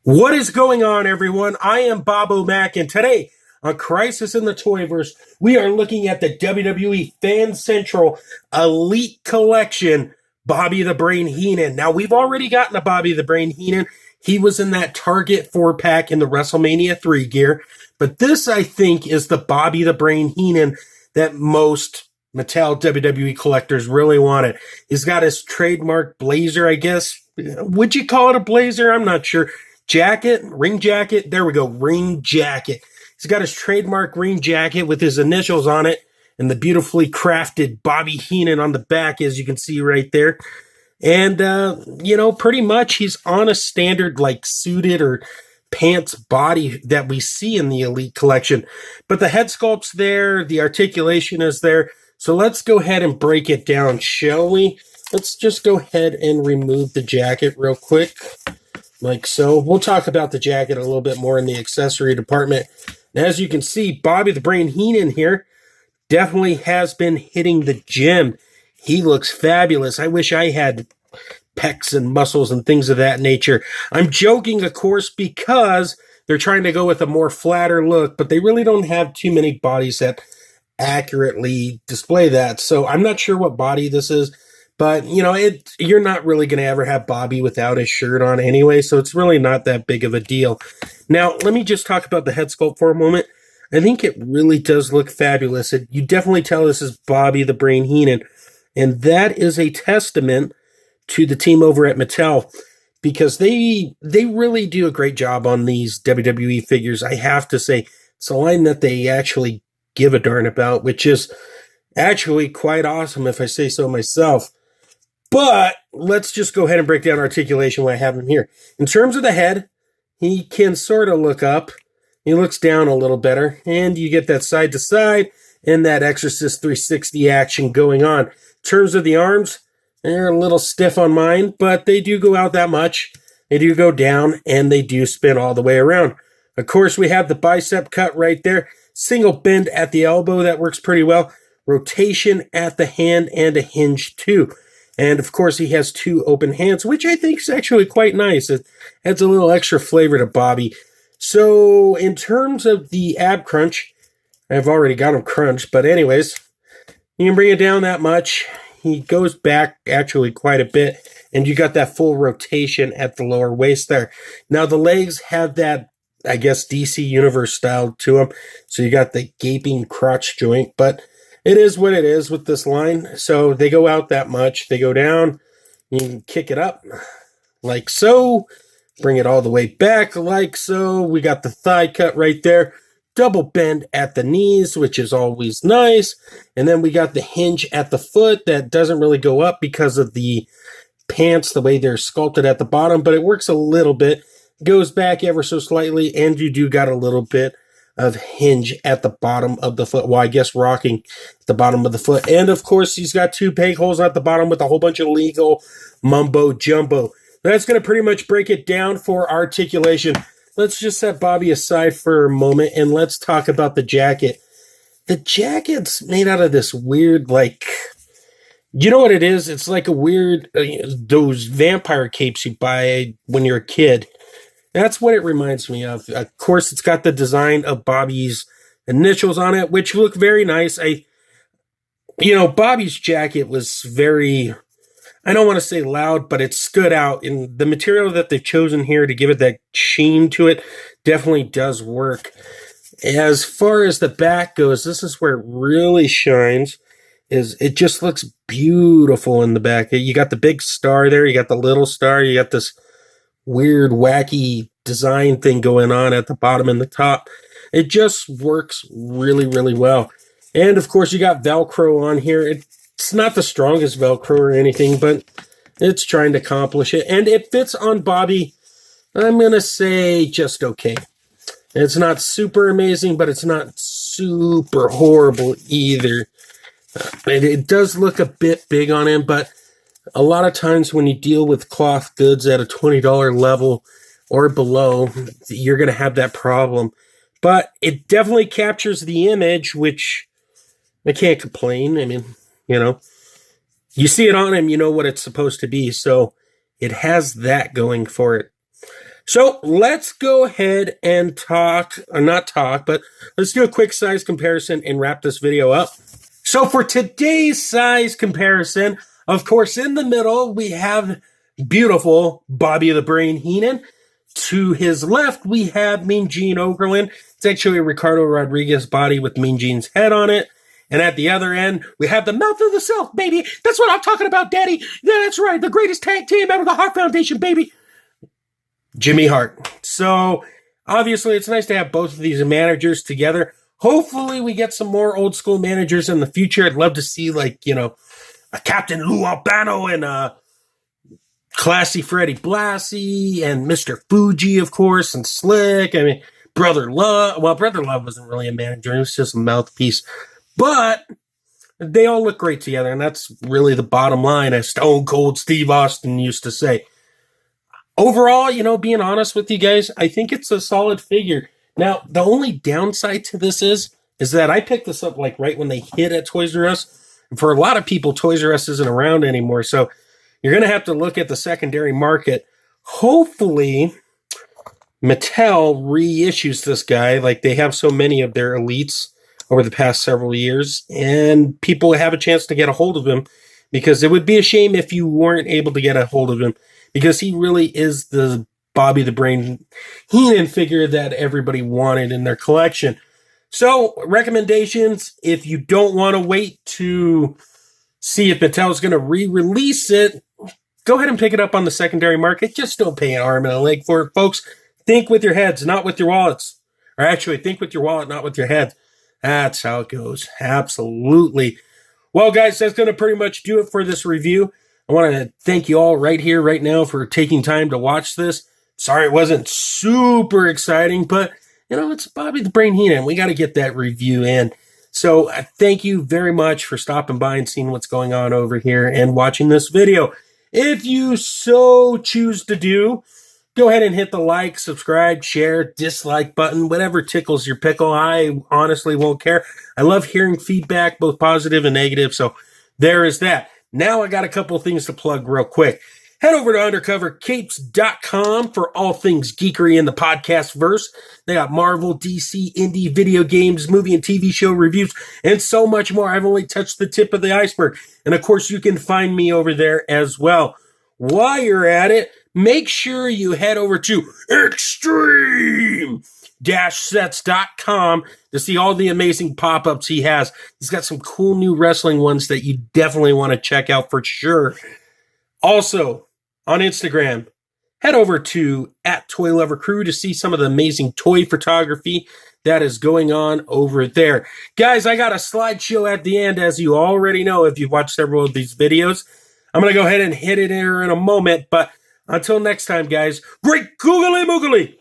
What is going on, everyone? I am Bob O'Mac, and today on Crisis in the Toyverse, we are looking at the WWE Fan Central Elite Collection, Bobby the Brain Heenan. Now, we've already gotten a Bobby the Brain Heenan. He was in that Target 4-pack in the WrestleMania 3 gear. But this, I think, is the Bobby the Brain Heenan that most Mattel WWE collectors really wanted. He's got his trademark blazer, I guess. Would you call it a blazer? I'm not sure. Jacket, ring jacket. There we go, ring jacket. He's got his trademark ring jacket with his initials on it and the beautifully crafted Bobby Heenan on the back, as you can see right there. And, pretty much he's on a standard, like, suited or pants body that we see in the Elite Collection. But the head sculpt's there, the articulation is there. So let's go ahead and break it down, shall we? Let's just go ahead and remove the jacket real quick. Like so. We'll talk about the jacket a little bit more in the accessory department. And as you can see, Bobby the Brain Heenan here definitely has been hitting the gym. He looks fabulous. I wish I had pecs and muscles and things of that nature. I'm joking, of course, because they're trying to go with a more flatter look, but they really don't have too many bodies that accurately display that. So I'm not sure what body this is. But, you're not really going to ever have Bobby without his shirt on anyway, so it's really not that big of a deal. Now, let me just talk about the head sculpt for a moment. I think it really does look fabulous. You definitely tell this is Bobby the Brain Heenan, and that is a testament to the team over at Mattel, because they really do a great job on these WWE figures. I have to say, it's a line that they actually give a darn about, which is actually quite awesome if I say so myself. But let's just go ahead and break down articulation when I have him here. In terms of the head, he can sort of look up. He looks down a little better. And you get that side to side and that Exorcist 360 action going on. In terms of the arms, they're a little stiff on mine, but they do go out that much. They do go down and they do spin all the way around. Of course, we have the bicep cut right there. Single bend at the elbow. That works pretty well. Rotation at the hand and a hinge too. And, of course, he has two open hands, which I think is actually quite nice. It adds a little extra flavor to Bobby. So, in terms of the ab crunch, I've already got him crunched. But anyways, you can bring it down that much. He goes back actually quite a bit. And you got that full rotation at the lower waist there. Now, the legs have that, I guess, DC Universe style to them. So, you got the gaping crotch joint. But it is what it is with this line. So they go out that much. They go down. You can kick it up like so. Bring it all the way back like so. We got the thigh cut right there. Double bend at the knees, which is always nice. And then we got the hinge at the foot that doesn't really go up because of the pants, the way they're sculpted at the bottom. But it works a little bit. Goes back ever so slightly. And you do got a little bit of hinge at the bottom of the foot. Well, I guess rocking at the bottom of the foot. And, of course, he's got two peg holes at the bottom with a whole bunch of legal mumbo-jumbo. That's going to pretty much break it down for articulation. Let's just set Bobby aside for a moment, and let's talk about the jacket. The jacket's made out of this weird, you know what it is? It's like a weird, those vampire capes you buy when you're a kid. That's what it reminds me of. Of course, it's got the design of Bobby's initials on it, which look very nice. Bobby's jacket was very, I don't want to say loud, but it stood out. And the material that they've chosen here to give it that sheen to it definitely does work. As far as the back goes, this is where it really shines. It just looks beautiful in the back. You got the big star there. You got the little star. You got this weird, wacky design thing going on at the bottom and the top. It just works really, really well. And, of course, you got Velcro on here. It's not the strongest Velcro or anything, but it's trying to accomplish it. And it fits on Bobby, I'm going to say, just okay. It's not super amazing, but it's not super horrible either. It does look a bit big on him, but a lot of times when you deal with cloth goods at a $20 level or below, you're going to have that problem. But it definitely captures the image, which I can't complain. I mean, you see it on him, you know what it's supposed to be. So it has that going for it. So let's go ahead and talk, or not talk, but let's do a quick size comparison and wrap this video up. So for today's size comparison, of course, in the middle, we have beautiful Bobby the Brain Heenan. To his left, we have Mean Gene Okerlund. It's actually a Ricardo Rodriguez body with Mean Gene's head on it. And at the other end, we have the Mouth of the South, baby. That's what I'm talking about, Daddy. Yeah, that's right. The greatest tag team out of the Hart Foundation, baby. Jimmy Hart. So, obviously, it's nice to have both of these managers together. Hopefully, we get some more old school managers in the future. I'd love to see, like, you know, a Captain Lou Albano and Classy Freddie Blassie and Mr. Fuji, of course, and Slick. I mean, Brother Love. Well, Brother Love wasn't really a manager. It was just a mouthpiece. But they all look great together, and that's really the bottom line, as Stone Cold Steve Austin used to say. Overall, you know, being honest with you guys, I think it's a solid figure. Now, the only downside to this is that I picked this up like right when they hit at Toys R Us. And for a lot of people, Toys R Us isn't around anymore. So you're going to have to look at the secondary market. Hopefully, Mattel reissues this guy like they have so many of their elites over the past several years. And people have a chance to get a hold of him, because it would be a shame if you weren't able to get a hold of him, because he really is the Bobby the Brain Heenan figure that everybody wanted in their collection. So, recommendations, if you don't want to wait to see if Mattel's going to re-release it, go ahead and pick it up on the secondary market. Just don't pay an arm and a leg for it, folks. Think with your heads, not with your wallets. Or actually, think with your wallet, not with your head. That's how it goes. Absolutely. Well, guys, that's going to pretty much do it for this review. I want to thank you all right here, right now, for taking time to watch this. Sorry it wasn't super exciting, but, you know, it's Bobby the Brain Heenan. We got to get that review in. So thank you very much for stopping by and seeing what's going on over here and watching this video. If you so choose to do, go ahead and hit the like, subscribe, share, dislike button, whatever tickles your pickle. I honestly won't care. I love hearing feedback, both positive and negative. So there is that. Now I got a couple of things to plug real quick. Head over to undercovercapes.com for all things geekery in the podcast verse. They got Marvel, DC, indie, video games, movie and TV show reviews, and so much more. I've only touched the tip of the iceberg. And of course, you can find me over there as well. While you're at it, make sure you head over to extreme-sets.com to see all the amazing pop-ups he has. He's got some cool new wrestling ones that you definitely want to check out for sure. Also, on Instagram, head over to @ToyLoverCrew to see some of the amazing toy photography that is going on over there. Guys, I got a slideshow at the end, as you already know if you've watched several of these videos. I'm going to go ahead and hit it here in a moment, but until next time, guys, great googly moogly!